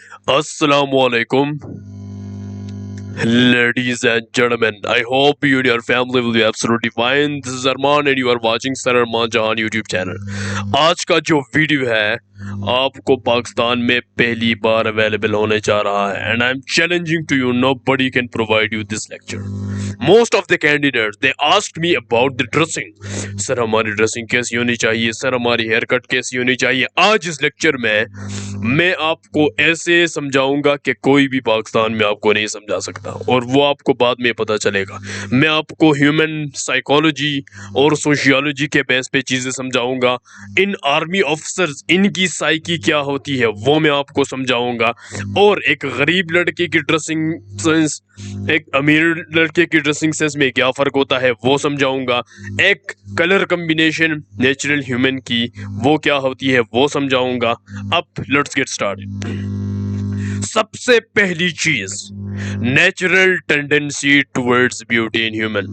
Assalamualaikum, ladies and gentlemen. I hope you and your family will be absolutely fine. This is Arman and you are watching Sir Arman Jahan YouTube channel. आज का जो video है आपको पाकिस्तान में पहली बार available होने जा रहा है and I'm challenging to you, nobody can provide you this lecture. Most of the candidates they asked me about the dressing. Sir हमारी ड्रेसिंग कैसी होनी चाहिए, सर हमारी हेयर कट कैसी होनी चाहिए. आज इस लेक्चर में मैं आपको ऐसे समझाऊंगा कि कोई भी पाकिस्तान में आपको नहीं समझा सकता और वो आपको बाद में पता चलेगा. मैं आपको ह्यूमन साइकोलॉजी और सोशियोलॉजी के बेस पे चीज़ें समझाऊंगा. इन आर्मी ऑफिसर्स इनकी साइकी क्या होती है वो मैं आपको समझाऊंगा. और एक गरीब लड़के की ड्रेसिंग सेंस एक अमीर लड़के की ड्रेसिंग सेंस में क्या फ़र्क होता है वो समझाऊंगा. एक कलर कम्बिनेशन नेचुरल ह्यूमन की वो क्या होती है वो समझाऊंगा. अब लेट्स गेट स्टार्टेड. सबसे पहली चीज natural tendency towards beauty in human.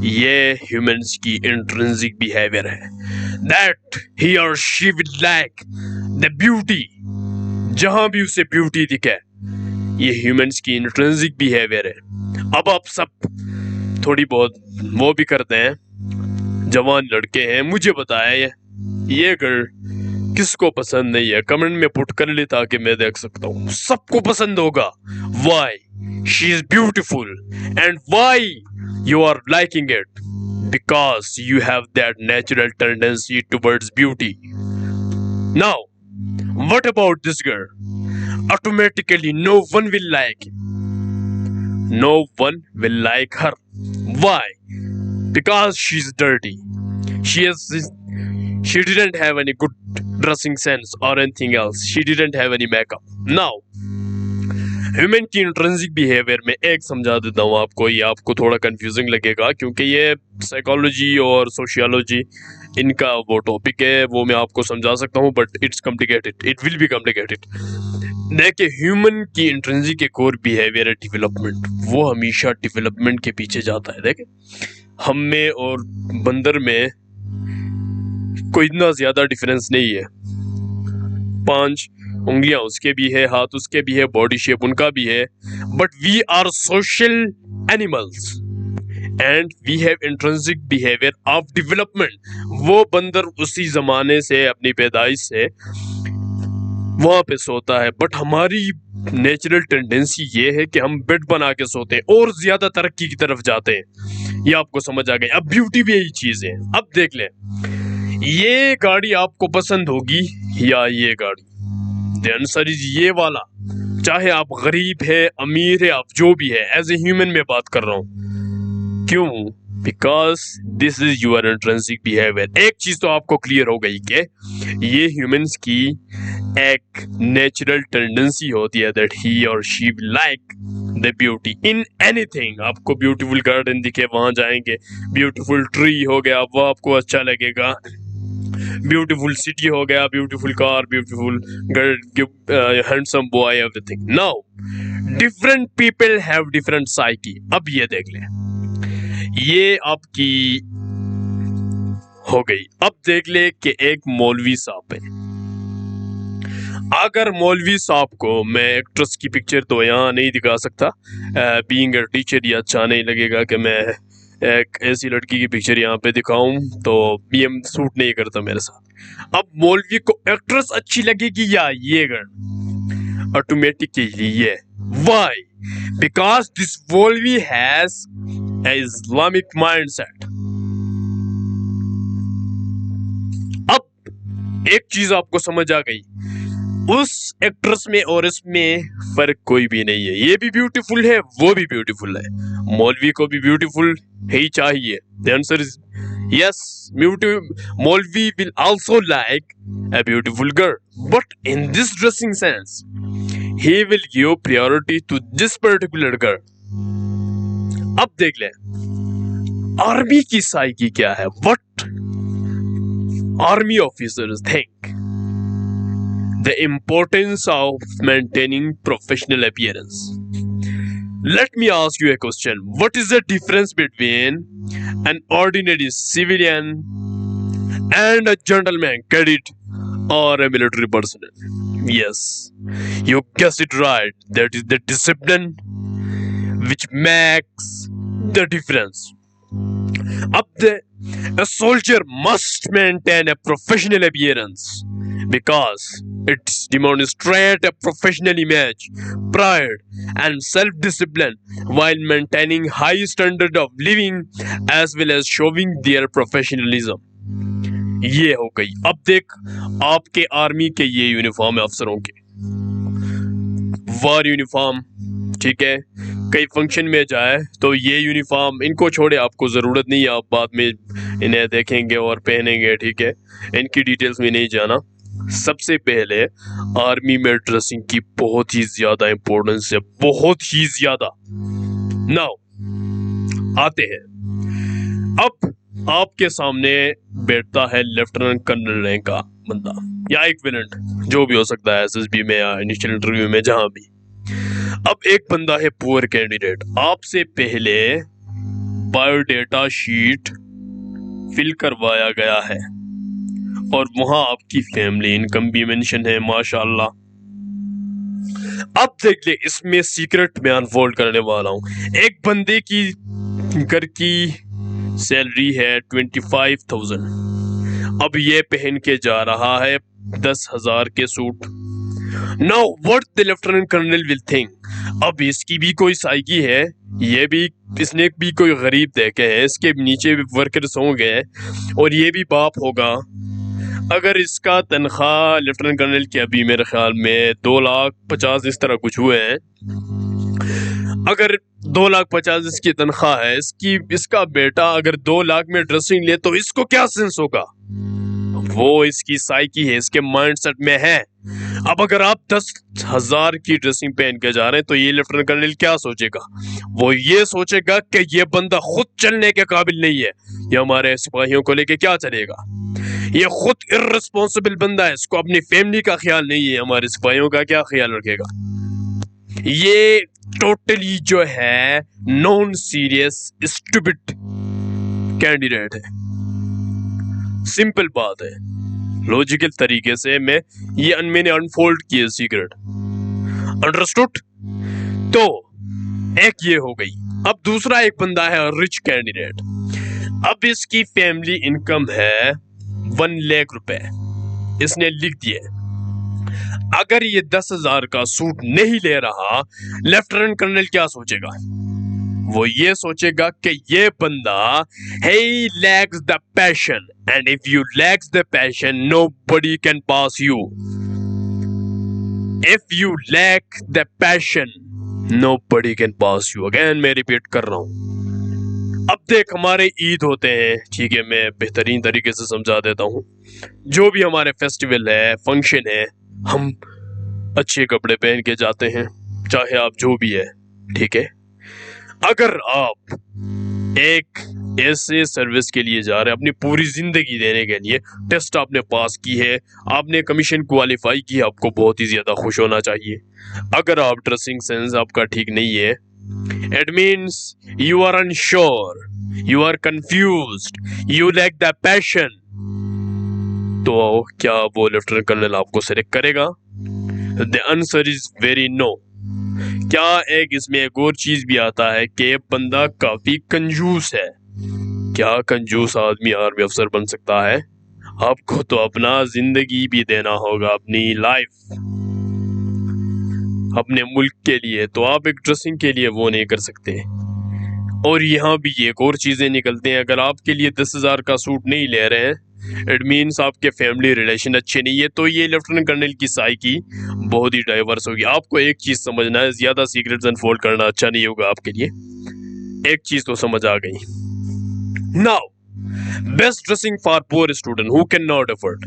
ये ह्यूमंस की इंट्रिंसिक बिहेवियर है दैट ही और she will like the beauty. जहां भी उसे ब्यूटी दिखे ये ह्यूमंस की इंट्रिंसिक बिहेवियर है. अब आप सब थोड़ी बहुत वो भी करते हैं, जवान लड़के हैं, मुझे बताया ये गर्ल किसको पसंद नहीं है, कमेंट में पुट कर ले ताकि मैं देख सकता हूँ. सबको पसंद होगा. Why she is beautiful and why you are liking it because you have that natural tendency towards beauty. Now what about this girl? Automatically no one will like, no one will like her. Why? Because she's dirty. She didn't have any good dressing sense or anything else. She didn't have any makeup. Now, human की intrinsic behaviour में एक समझा देता हूँ आपको. ये आपको थोड़ा कंफ्यूजिंग लगेगा क्योंकि ये साइकोलॉजी और सोशियोलॉजी इनका वो टॉपिक है, वो मैं आपको समझा सकता हूँ but it's complicated, it will be complicated. देखिए ह्यूमन की इंट्रिंसिक एक और बिहेवियर है डेवलपमेंट. वो हमेशा डेवलपमेंट के पीछे जाता है. देखिए हम में और बंदर में कोई इतना ज्यादा डिफरेंस नहीं है. 5 उंगलियां उसके भी है, हाथ उसके भी है, बॉडी शेप उनका भी है, but we are social animals and we have intrinsic behaviour of development. वो बंदर उसी जमाने से अपनी पैदाइश से वहां पे सोता है, बट हमारी नेचुरल टेंडेंसी ये है कि हम बेड बना के सोते हैं और ज्यादा तरक्की की तरफ जाते हैं. ये आपको समझ आ गई. अब ब्यूटी भी यही चीज है. अब देख ले, ये गाड़ी आपको पसंद होगी या ये गाड़ी? द आंसर इज ये वाला. चाहे आप गरीब है, अमीर है, आप जो भी है, एज ए ह्यूमन में बात कर रहा हूं. क्यों? Because this is your intrinsic behaviour. एक चीज तो आपको क्लियर हो गई कि ये ह्यूमंस की एक नेचुरल टेंडेंसी होती है दैट ही और she like the beauty in anything. आपको ब्यूटीफुल गार्डन दिखे वहां जाएंगे, ब्यूटीफुल ट्री हो गया वो आपको अच्छा लगेगा, ब्यूटीफुल सिटी हो गया, beautiful car, beautiful girl, handsome boy, everything. Now different people have different psyche. अब ये देख ले, ये आपकी हो गई. अब देख ले कि एक मौलवी साहब है. अगर मौलवी साहब को मैं एक्ट्रेस की पिक्चर तो यहाँ नहीं दिखा सकता, बीइंग अ टीचर ये अच्छा नहीं लगेगा कि मैं एक ऐसी लड़की की पिक्चर यहाँ पे दिखाऊं, तो ये सूट नहीं करता मेरे साथ. अब मौलवी को एक्ट्रेस अच्छी लगेगी या ये गर्ल? ऑटोमेटिकली ये. वाई? बिकॉज दिस मौलवी हैज ए इस्लामिक माइंडसेट. अब एक चीज आपको समझ आ गई, उस एक्ट्रेस में और इसमें फर्क कोई भी नहीं है. ये भी ब्यूटीफुल है, वो भी ब्यूटीफुल है. मौलवी को भी ब्यूटीफुल ही चाहिए. The answer is yes. Maulvi will also like a beautiful girl, but in this dressing sense he will give priority to this particular girl. अब देख ले आर्मी की साइकी क्या है. What army officers think the importance of maintaining professional appearance. Let me ask you a question. What is the difference between an ordinary civilian and a gentleman cadet or a military personnel? Yes, you guessed it right. That is the discipline which makes the difference. A soldier must maintain a professional appearance because it demonstrates a professional image, pride, and self-discipline while maintaining high standard of living as well as showing their professionalism. ये हो गई। अब देख आपके army के ये uniform है अफसरों के, वार यूनिफॉर्म, ठीक है। कई फंक्शन में जाए तो ये यूनिफॉर्म इनको छोड़े, आपको ज़रूरत नहीं है, आप बाद में इन्हें देखेंगे और पहनेंगे, ठीक है। इनकी डिटेल्स में नहीं जाना। सबसे पहले आर्मी में ड्रेसिंग की बहुत ही ज़्यादा इम्पोर्टेंस है, बहुत ही ज़्यादा। नाउ आते हैं, अब आपके सामने बैठता है लेफ्टिनेंट कर्नल रैंक का बंदा या इक्विवेलेंट, जो भी हो सकता है, एसएसबी में या इनिशियल इंटरव्यू में, जहां भी। अब एक बंदा है पुअर कैंडिडेट, आपसे पहले बायोडेटा शीट फिल करवाया गया है और वहां आपकी फैमिली इनकम भी मेंशन है, माशाल्लाह। अब देख ले, इसमें सीक्रेट मैं अनफोल्ड करने वाला हूं। एक बंदे की घर की सैलरी है 25,000, अब ये पहन के जा रहा है 10,000 के suit. Now what the lieutenant colonel will think, अब इसकी भी कोई साइकी है, ये भी, इसने भी कोई गरीब देखे हैं, इसके नीचे भी वर्कर्स होंगे और ये भी बाप होगा। अगर इसका तनख्वाह लेफ्टिनेंट कर्नल की अभी मेरे ख्याल में 2,50,000 इस तरह कुछ हुए हैं, अगर 2,50,000 इसकी तनख्वाह है, इसका बेटा अगर 2 लाख में ड्रेसिंग ले तो इसको क्या सेंस होगा? वो इसकी साइकी है, इसके माइंडसेट में है। अब अगर आप 10,000 की ड्रेसिंग पहन के जा रहे हैं तो ये लेफ्टिनेंट कर्नल क्या सोचेगा? वो ये सोचेगा कि ये बंदा खुद चलने के काबिल नहीं है, ये हमारे सिपाहियों को लेके क्या चलेगा? ये खुद इर्रेस्पॉन्सिबल बंदा है, इसको अपनी फैमिली का ख्याल नहीं है, हमारे सिपाहियों का क्या ख्याल रखेगा? ये टोटली जो है नॉन सीरियस स्टूपिड कैंडिडेट है। सिंपल बात है, लॉजिकल तरीके से मैंने अनफोल्ड किए सीक्रेट, अंडरस्टूड? तो एक ये हो गई। अब दूसरा एक बंदा है रिच कैंडिडेट, अब इसकी फैमिली इनकम है 1 लाख रुपए, इसने लिख दिए। अगर ये 10,000 का सूट नहीं ले रहा, लेफ्टिनेंट कर्नल क्या सोचेगा? वो ये सोचेगा कि ये बंदा he lacks the passion and if you lacks the passion nobody can pass you. If you lack the passion nobody can pass you. Again मैं रिपीट कर रहा हूँ। अब देख, हमारे ईद होते हैं, ठीक है, मैं बेहतरीन तरीके से समझा देता हूँ। जो भी हमारे फेस्टिवल है, फंक्शन है, हम अच्छे कपड़े पहन के जाते हैं, चाहे आप जो भी है, ठीक है। अगर आप एक ऐसे सर्विस के लिए जा रहे हैं, अपनी पूरी जिंदगी देने के लिए, टेस्ट आपने पास की है, आपने कमीशन क्वालिफाई की है, आपको बहुत ही ज्यादा खुश होना चाहिए। अगर आप ड्रेसिंग सेंस आपका ठीक नहीं है, it means you are unsure, you are confused, you lack the passion, तो क्या वो लेफ्टिनेंट कर्नल आपको सिलेक्ट करेगा? The answer is very no. क्या एक इसमें एक और चीज भी आता है कि बंदा काफी कंजूस है। क्या कंजूस आदमी आर्मी अफसर बन सकता है? आपको तो अपना जिंदगी भी देना होगा, अपनी लाइफ, अपने मुल्क के लिए, तो आप एक ड्रेसिंग के लिए वो नहीं कर सकते। और यहाँ भी एक और चीजें निकलते हैं, अगर आपके लिए 10,000 का सूट नहीं ले रहे हैं, इट मीन्स आपके फैमिली रिलेशन अच्छे नहीं है, तो ये लेफ्टिनेंट कर्नल की साइकी बहुत ही डाइवर्स होगी। आपको एक चीज समझना है, ज्यादा सीक्रेट्स अनफोल्ड करना अच्छा नहीं होगा आपके लिए। एक चीज तो समझ आ गई। Now best dressing for poor student who can not afford,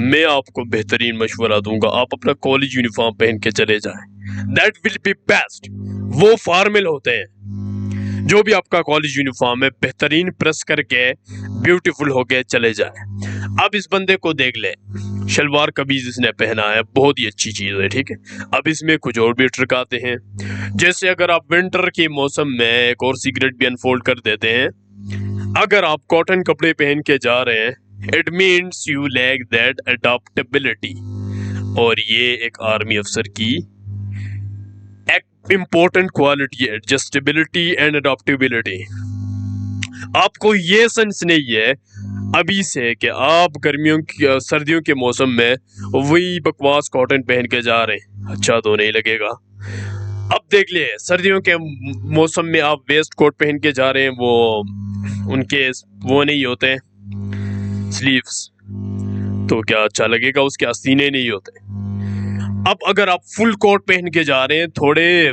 मैं आपको बेहतरीन मशवरा दूंगा, आप अपना कॉलेज यूनिफॉर्म पहन के चले जाएं, दैट विल बी बेस्ट। वो फॉर्मल होते हैं, जो भी आपका कॉलेज यूनिफॉर्म है, बेहतरीन प्रेस करके ब्यूटीफुल होके चले जाए। अब इस बंदे को देख ले, शलवार कमीज इसने पहना है, बहुत ही अच्छी चीज है, ठीक है। अब इसमें कुछ और भी ट्रिक आते हैं, जैसे अगर आप विंटर के मौसम में एक और सीक्रेट भी अनफोल्ड कर देते हैं, अगर आप कॉटन कपड़े पहन के जा रहे हैं, it means you lack that adaptability. और ये एक आर्मी अफसर की एक इम्पोर्टेंट क्वालिटी है, एडजस्टेबिलिटी एंड अडॉप्टेबिलिटी। आपको ये सेंस नहीं है अभी से कि आप सर्दियों के मौसम में वही बकवास कॉटन पहन के जा रहे हैं, अच्छा तो नहीं लगेगा। अब देख ले, सर्दियों के मौसम में आप वेस्ट कोट पहन के जा रहे हैं, उनके वो नहीं होते स्लीव्स, तो क्या अच्छा लगेगा? उसके आस्तीने नहीं होते। अब अगर आप फुल कोट पहन के जा रहे हैं, थोड़े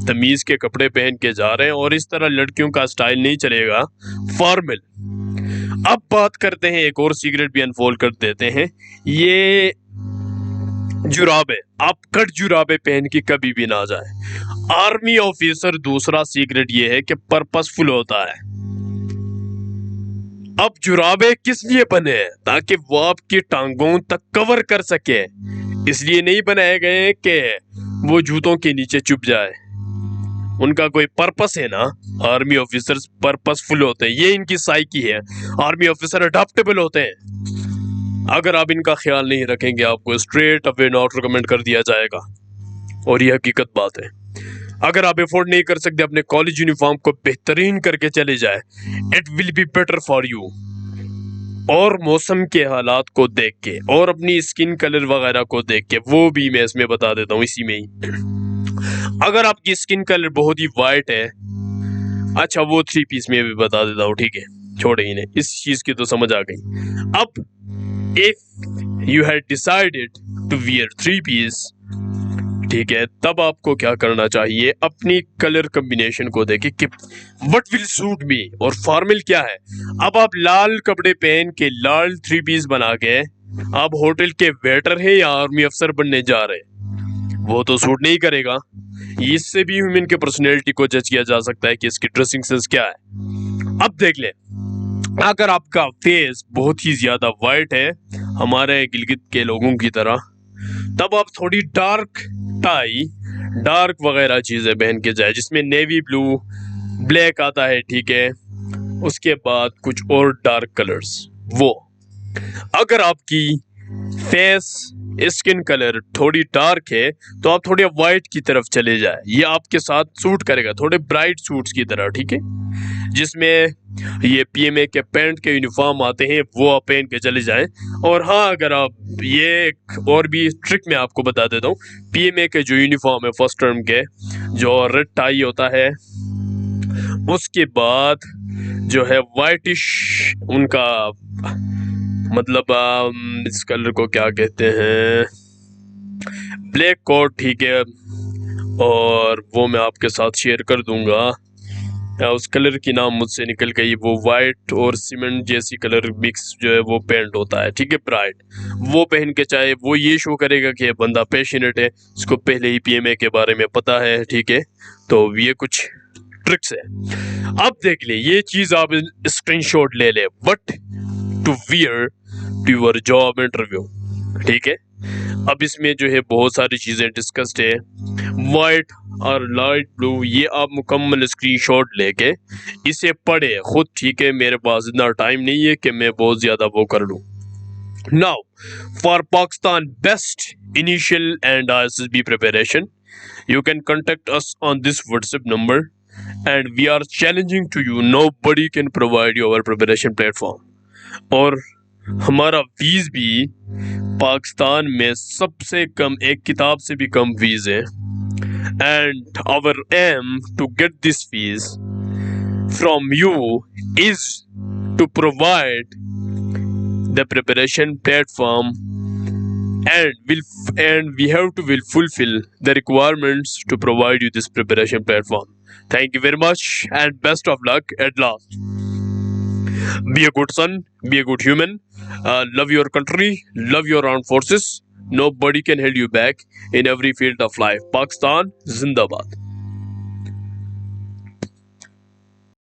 तमीज के कपड़े पहन के जा रहे हैं, और इस तरह लड़कियों का स्टाइल नहीं चलेगा, फॉर्मल। अब बात करते हैं, एक और सीक्रेट भी अनफोल्ड कर देते हैं। ये जुराबे, आप कट जुराबे पहन के कभी भी ना जाए। आर्मी ऑफिसर दूसरा सीक्रेट ये है कि पर्पसफुल होता है। अब जुराबे किस लिए बने हैं? ताकि वो आपकी टांगों तक कवर कर सके, इसलिए नहीं बनाए गए कि वो जूतों के नीचे चुप जाए। उनका कोई पर्पस है ना। आर्मी ऑफिसर्स पर्पसफुल होते हैं, ये इनकी साइकी है। आर्मी ऑफिसर अडॉप्टेबल होते हैं। अगर आप इनका ख्याल नहीं रखेंगे, आपको स्ट्रेट अवे नॉट रिकमेंड कर दिया जाएगा, और ये हकीकत बात है। अगर आप अफोर्ड नहीं कर सकते अपने कॉलेज यूनिफॉर्म को बेहतरीन करके चले जाए, it will be better for you. और मौसम के हालात को देख के और अपनी स्किन कलर वगैरह को देख के, वो भी मैं इसमें बता देता हूँ इसी में ही। अगर आपकी स्किन कलर बहुत ही वाइट है, अच्छा वो 3 पीस में भी बता देता हूँ, ठीक है, छोड़े ही नहीं, इस चीज की तो समझ आ गई। अब if you had decided to wear 3 piece, ठीक है, तब आपको क्या करना चाहिए? अपनी कलर कॉम्बिनेशन को देखे कि व्हाट विल सूट मी। और फॉर्मल क्या है? अब आप लाल कपड़े पहन के, लाल 3 पीस बना के आप होटल के वेटर हैं या आर्मी अफसर बनने जा रहे हैं, वो तो सूट नहीं करेगा। इससे भी ह्यूमन के पर्सनैलिटी को जज किया जा सकता है कि इसकी ड्रेसिंग सेंस क्या है। अब देख ले, अगर आपका फेस बहुत ही ज्यादा वाइट है, हमारे गिलगित के लोगों की तरह, तब आप थोड़ी डार्क टाई, डार्क वगैरह चीजें पहन के जाए, जिसमें नेवी ब्लू, ब्लैक आता है, ठीक है, उसके बाद कुछ और डार्क कलर्स। वो अगर आपकी फेस स्किन कलर थोड़ी डार्क है, तो आप थोड़े वाइट की तरफ चले जाए, ये आपके साथ सूट करेगा, थोड़े ब्राइट सूट्स की तरह, ठीक है, जिसमें ये पीएमए के पैंट के यूनिफॉर्म आते हैं, वो आप पहन के चले जाएं। और हाँ, अगर आप ये एक और भी ट्रिक मैं आपको बता देता हूँ, पीएमए के जो यूनिफॉर्म है फर्स्ट टर्म के, जो रेड टाई होता है, उसके बाद जो है वाइटिश उनका मतलब इस कलर को क्या कहते हैं, ब्लैक कोट, ठीक है, और वो मैं आपके साथ शेयर कर दूंगा। उस कलर की नाम मुझसे निकल गई, वो वाइट और सीमेंट जैसी कलर मिक्स जो है वो पैंट होता है, ठीक है, ब्राइट, वो पहन के चाहे, वो ये शो करेगा कि बंदा पैशनेट है, इसको पहले ही पीएमए के बारे में पता है, ठीक है। तो ये कुछ ट्रिक्स है। अब देख ले, ये चीज आप स्क्रीनशॉट ले ले, what to wear to your job interview, ठीक है। अब इसमें जो है बहुत सारी चीजें डिस्कस्ड है, वाइट और लाइट ब्लू, ये आप मुकम्मल स्क्रीनशॉट लेके इसे पढ़े खुद, ठीक है, मेरे पास इतना टाइम नहीं है कि मैं बहुत ज्यादा वो कर लूं। Now for Pakistan best initial and ISSB preparation, you can contact us on this WhatsApp number and we are challenging to you, nobody can provide you our preparation platform। और हमारा फीस भी पाकिस्तान में सबसे कम, एक किताब से भी कम फीस है, and our aim to get this fees from you is to provide the preparation platform, and we have to will fulfill the requirements to provide you this preparation platform. Thank you very much and best of luck at last. Be a good son, be a good human, love your country, love your armed forces. Nobody can hold you back in every field of life. Pakistan Zindabad.